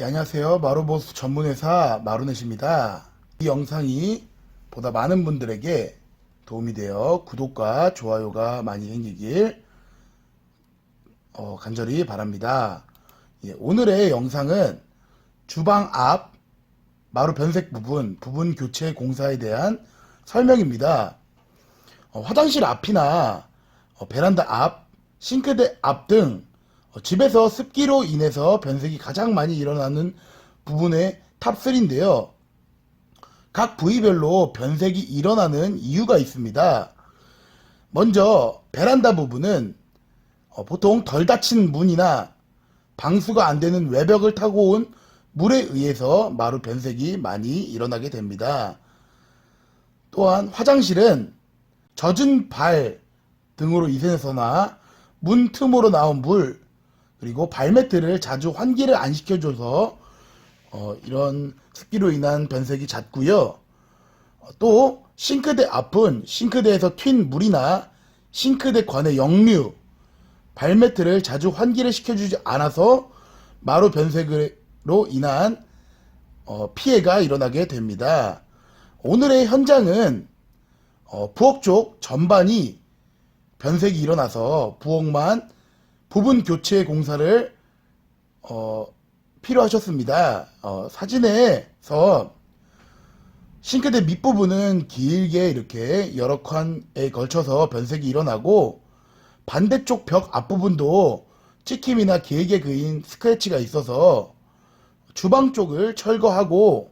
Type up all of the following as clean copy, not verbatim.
네, 안녕하세요. 마루보스 전문회사 마루넷입니다. 이 영상이 보다 많은 분들에게 도움이 되어 구독과 좋아요가 많이 생기길 간절히 바랍니다. 예, 오늘의 영상은 주방 앞 마루 변색 부분 교체 공사에 대한 설명입니다. 화장실 앞이나 베란다 앞, 싱크대 앞 등 집에서 습기로 인해서 변색이 가장 많이 일어나는 부분의 탑3인데요. 각 부위별로 변색이 일어나는 이유가 있습니다. 먼저 베란다 부분은 보통 덜 닫힌 문이나 방수가 안 되는 외벽을 타고 온 물에 의해서 마루 변색이 많이 일어나게 됩니다. 또한 화장실은 젖은 발 등으로 인해서나 문 틈으로 나온 물, 그리고 발매트를 자주 환기를 안 시켜줘서 이런 습기로 인한 변색이 잦고요. 또 싱크대 앞은 싱크대에서 튄 물이나 싱크대 관의 역류, 발매트를 자주 환기를 시켜주지 않아서 마루 변색으로 인한 피해가 일어나게 됩니다. 오늘의 현장은 부엌 쪽 전반이 변색이 일어나서 부엌만 부분 교체 공사를 필요하셨습니다. 사진에서 싱크대 밑부분은 길게 이렇게 여러 칸에 걸쳐서 변색이 일어나고 반대쪽 벽 앞부분도 찍힘이나 길게 그인 스크래치가 있어서 주방 쪽을 철거하고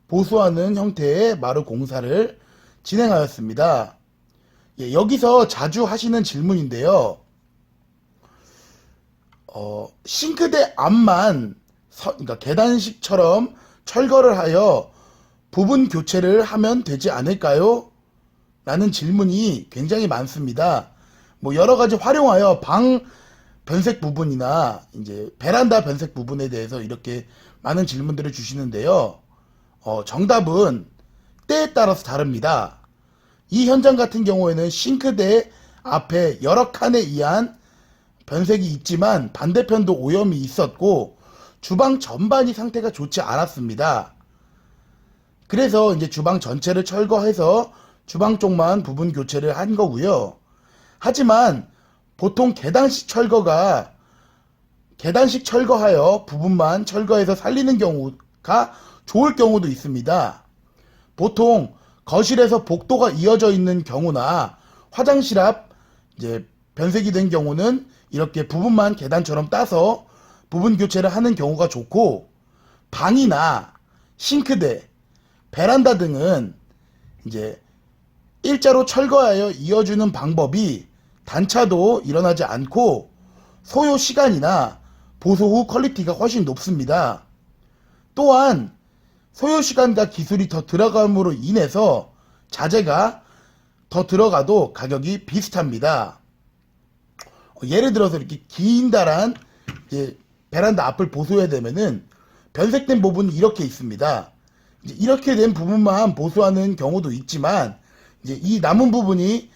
보수하는 형태의 마루 공사를 진행하였습니다. 예, 여기서 자주 하시는 질문인데요. 싱크대 앞만 그러니까 계단식처럼 철거를 하여 부분 교체를 하면 되지 않을까요? 라는 질문이 굉장히 많습니다. 뭐 여러 가지 활용하여 방 변색 부분이나 이제 베란다 변색 부분에 대해서 이렇게 많은 질문들을 주시는데요. 정답은 때에 따라서 다릅니다. 이 현장 같은 경우에는 싱크대 앞에 여러 칸에 의한 변색이 있지만 반대편도 오염이 있었고 주방 전반이 상태가 좋지 않았습니다. 그래서 이제 주방 전체를 철거해서 주방 쪽만 부분 교체를 한 거고요. 하지만 보통 계단식 철거하여 부분만 철거해서 살리는 경우가 좋을 경우도 있습니다. 보통 거실에서 복도가 이어져 있는 경우나 화장실 앞 이제 변색이 된 경우는 이렇게 부분만 계단처럼 따서 부분 교체를 하는 경우가 좋고, 방이나 싱크대, 베란다 등은 이제 일자로 철거하여 이어주는 방법이 단차도 일어나지 않고 소요 시간이나 보수 후 퀄리티가 훨씬 높습니다. 또한 소요 시간과 기술이 더 들어감으로 인해서 자재가 더 들어가도 가격이 비슷합니다. 예를 들어서 이렇게 긴 달한 베란다 앞을 보수해야 되면은 변색된 부분이 이렇게 있습니다. 이제 이렇게 된 부분만 보수하는 경우도 있지만 이제 이 남은 부분이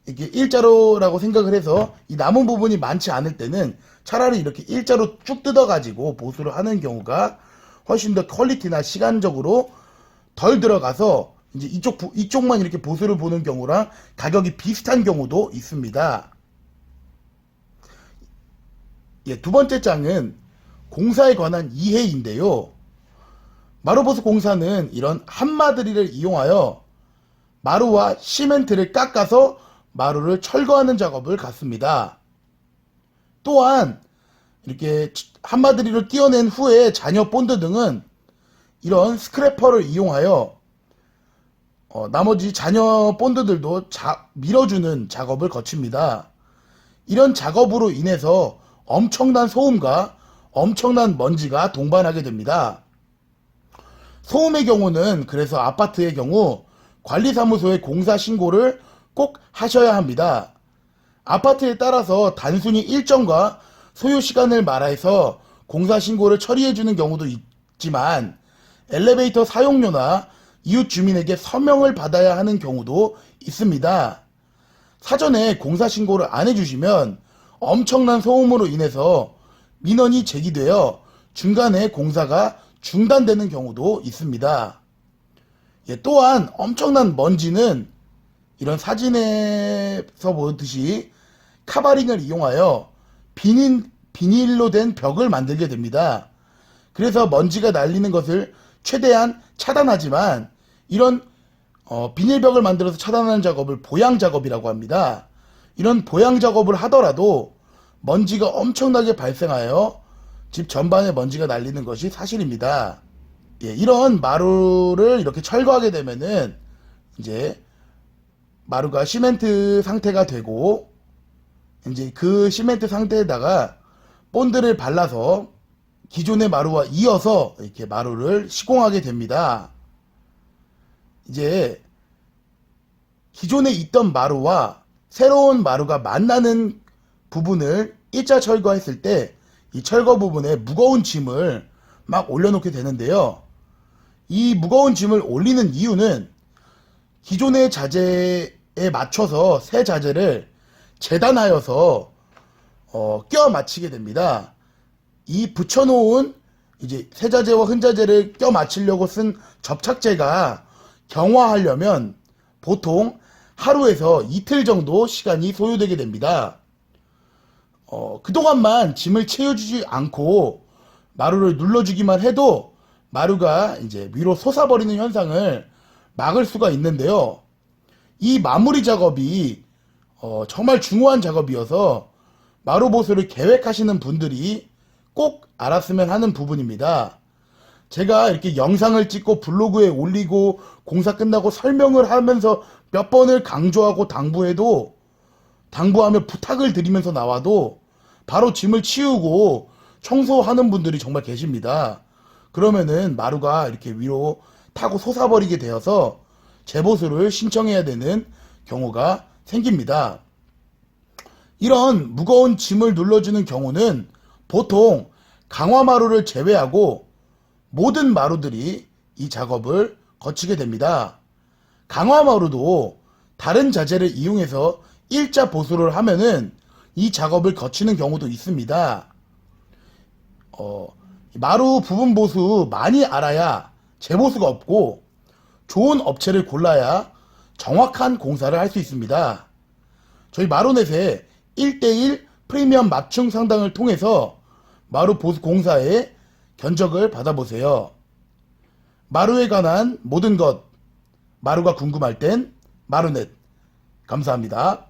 이렇게 일자로라고 생각을 해서 이 남은 부분이 많지 않을 때는 차라리 이렇게 일자로 쭉 뜯어가지고 보수를 하는 경우가 훨씬 더 퀄리티나 시간적으로 덜 들어가서 이제 이쪽만 이렇게 보수를 보는 경우랑 가격이 비슷한 경우도 있습니다. 예, 두 번째 장은 공사에 관한 이해인데요. 마루보스 공사는 이런 한마드리를 이용하여 마루와 시멘트를 깎아서 마루를 철거하는 작업을 갖습니다. 또한 이렇게 한마드리를 끼워낸 후에 잔여 본드 등은 이런 스크래퍼를 이용하여 나머지 잔여 본드들도 밀어주는 작업을 거칩니다. 이런 작업으로 인해서 엄청난 소음과 엄청난 먼지가 동반하게 됩니다. 소음의 경우는 그래서 아파트의 경우 관리사무소에 공사 신고를 꼭 하셔야 합니다. 아파트에 따라서 단순히 일정과 소요 시간을 말해서 공사 신고를 처리해주는 경우도 있지만 엘리베이터 사용료나 이웃 주민에게 서명을 받아야 하는 경우도 있습니다. 사전에 공사 신고를 안 해주시면 엄청난 소음으로 인해서 민원이 제기되어 중간에 공사가 중단되는 경우도 있습니다. 또한 엄청난 먼지는 이런 사진에서 보듯이 카바링을 이용하여 비닐로 된 벽을 만들게 됩니다. 그래서 먼지가 날리는 것을 최대한 차단하지만 이런 비닐벽을 만들어서 차단하는 작업을 보양 작업이라고 합니다. 이런 보양 작업을 하더라도 먼지가 엄청나게 발생하여 집 전반에 먼지가 날리는 것이 사실입니다. 이런 마루를 이렇게 철거하게 되면은 이제 마루가 시멘트 상태가 되고 이제 그 시멘트 상태에다가 본드를 발라서 기존의 마루와 이어서 이렇게 마루를 시공하게 됩니다. 이제 기존에 있던 마루와 새로운 마루가 만나는 부분을 일자 철거했을 때 이 철거 부분에 무거운 짐을 막 올려놓게 되는데요. 이 무거운 짐을 올리는 이유는 기존의 자재에 맞춰서 새 자재를 재단하여서 껴 맞추게 됩니다. 이 붙여놓은 이제 새 자재와 흔 자재를 껴 맞추려고 쓴 접착제가 경화하려면 보통 하루에서 이틀 정도 시간이 소요되게 됩니다. 그동안만 짐을 채워주지 않고 마루를 눌러주기만 해도 마루가 이제 위로 솟아버리는 현상을 막을 수가 있는데요. 이 마무리 작업이 정말 중요한 작업이어서 마루 보수를 계획하시는 분들이 꼭 알았으면 하는 부분입니다. 제가 이렇게 영상을 찍고 블로그에 올리고 공사 끝나고 설명을 하면서 몇 번을 강조하고 당부하며 부탁을 드리면서 나와도 바로 짐을 치우고 청소하는 분들이 정말 계십니다. 그러면은 마루가 이렇게 위로 타고 솟아버리게 되어서 재보수를 신청해야 되는 경우가 생깁니다. 이런 무거운 짐을 눌러주는 경우는 보통 강화마루를 제외하고 모든 마루들이 이 작업을 거치게 됩니다. 강화마루도 다른 자재를 이용해서 일자 보수를 하면은 이 작업을 거치는 경우도 있습니다. 마루 부분 보수 많이 알아야 재보수가 없고 좋은 업체를 골라야 정확한 공사를 할 수 있습니다. 저희 마루넷의 1:1 프리미엄 맞춤 상담을 통해서 마루 보수 공사의 견적을 받아보세요. 마루에 관한 모든 것, 마루가 궁금할 땐 마루넷. 감사합니다.